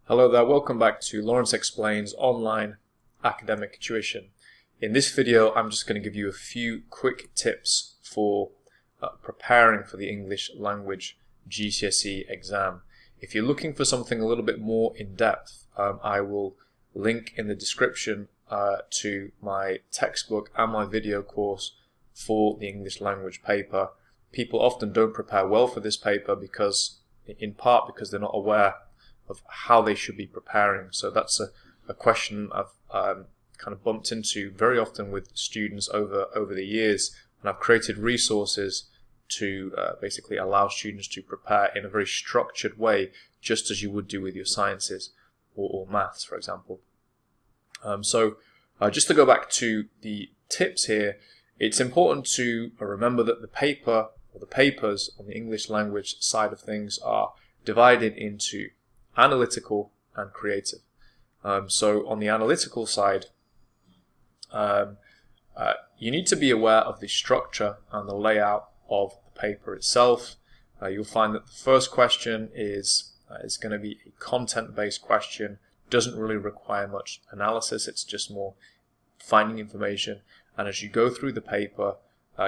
Hello there, welcome back to Lawrence Explains Online Academic Tuition. In this video, I'm just going to give you a few quick tips for preparing for the English Language GCSE exam. If you're looking for something a little bit more in depth, I will link in the description to my textbook and my video course for the English language paper. People often don't prepare well for this paper in part because they're not aware of how they should be preparing. So that's a question I've kind of bumped into very often with students over the years, and I've created resources to basically allow students to prepare in a very structured way, just as you would do with your sciences or maths, for example. So just to go back to the tips here, it's important to remember that the paper or the papers on the English language side of things are divided into analytical and creative. So on the analytical side, you need to be aware of the structure and the layout of the paper itself. You'll find that the first question is going to be a content-based question. Doesn't really require much analysis, it's just more finding information. And as you go through the paper,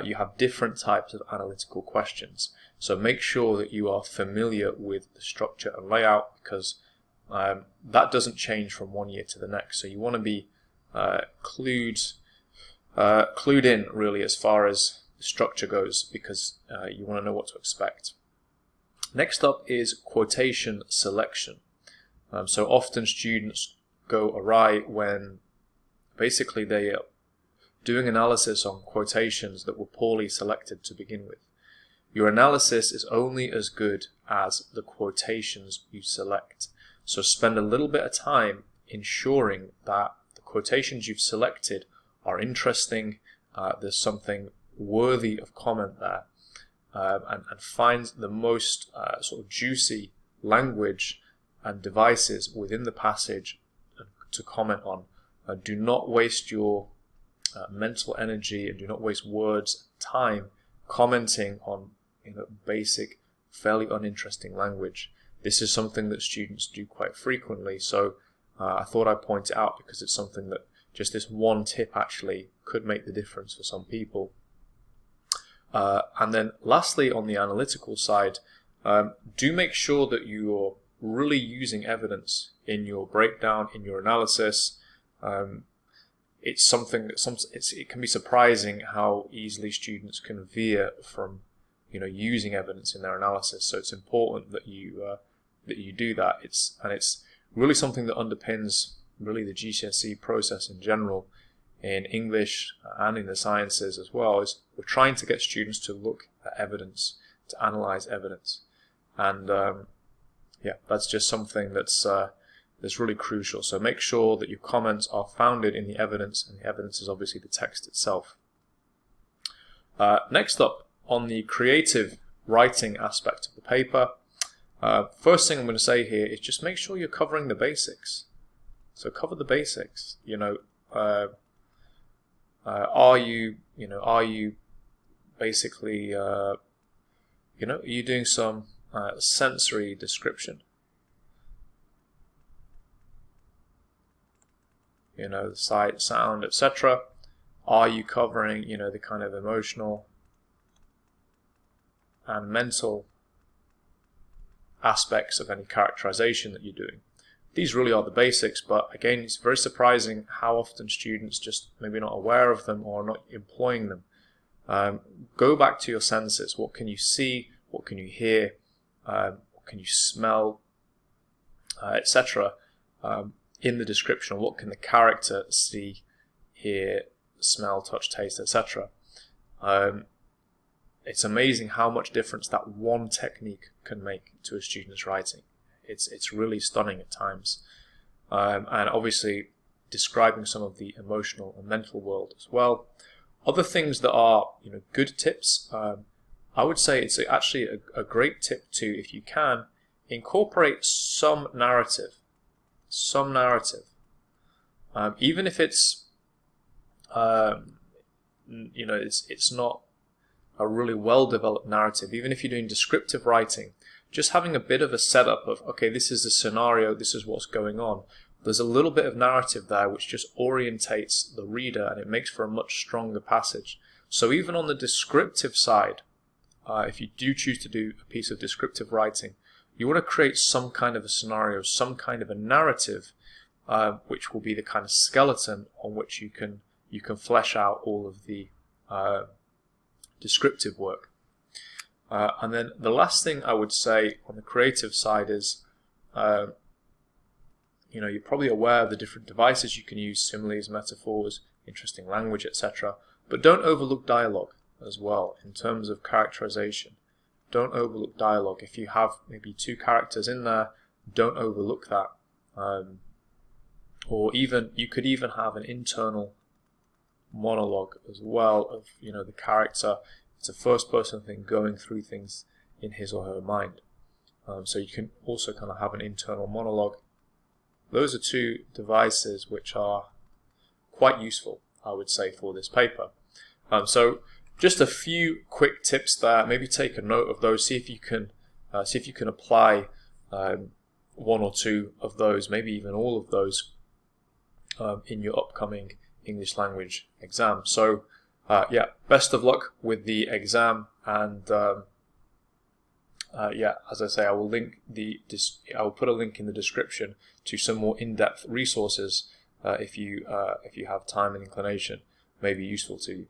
you have different types of analytical questions. So make sure that you are familiar with the structure and layout, because that doesn't change from one year to the next. So you want to be clued in really as far as the structure goes, because you want to know what to expect. Next up is quotation selection. So often students go awry when basically they are doing analysis on quotations that were poorly selected to begin with. Your analysis is only as good as the quotations you select. So spend a little bit of time ensuring that the quotations you've selected are interesting, there's something worthy of comment there, and find the most sort of juicy language and devices within the passage to comment on. Do not waste your mental energy and do not waste words, time commenting on basic, fairly uninteresting language. This is something that students do quite frequently, so I thought I'd point it out because it's something that just this one tip actually could make the difference for some people. And then lastly, on the analytical side, do make sure that you're really using evidence in your breakdown, in your analysis. It's something that it can be surprising how easily students can veer from using evidence in their analysis. So it's important that you do that. It's really something that underpins really the GCSE process in general, in English and in the sciences as well. Is we're trying to get students to look at evidence, to analyze evidence, and that's just something that's really crucial. So make sure that your comments are founded in the evidence, and the evidence is obviously the text itself. Next up, on the creative writing aspect of the paper, first thing I'm going to say here is just make sure you're covering the basics. So cover the basics. Are you basically are you doing some sensory description? The sight, sound, etc. Are you covering the kind of emotional and mental aspects of any characterization that you're doing? These really are the basics, but again, it's very surprising how often students just maybe not aware of them or not employing them. Go back to your senses. What can you see? What can you hear? What can you smell? Etc. In the description. What can the character see, hear, smell, touch, taste, etc. It's amazing how much difference that one technique can make to a student's writing. It's really stunning at times. And obviously describing some of the emotional and mental world as well. Other things that are good tips, I would say it's actually a great tip to, if you can, incorporate some narrative. Even if it's it's not a really well developed narrative. Even if you're doing descriptive writing, just having a bit of a setup of, okay, this is a scenario, this is what's going on. There's a little bit of narrative there which just orientates the reader, and it makes for a much stronger passage. So even on the descriptive side, if you do choose to do a piece of descriptive writing, you want to create some kind of a scenario, some kind of a narrative, which will be the kind of skeleton on which you can flesh out all of the descriptive work. And then the last thing I would say on the creative side is, you're probably aware of the different devices you can use, similes, metaphors, interesting language, etc. But don't overlook dialogue as well in terms of characterization. Don't overlook dialogue. If you have maybe 2 characters in there, don't overlook that. Or even you could even have an internal monologue as well of the character. It's a first-person thing going through things in his or her mind. So you can also kind of have an internal monologue. Those are 2 devices which are quite useful, I would say, for this paper. So just a few quick tips there. Maybe take a note of those. See if you can apply 1 or 2 of those, maybe even all of those, in your upcoming English language exam. So best of luck with the exam, and as I say, I will put a link in the description to some more in-depth resources if you have time and inclination, may be useful to you.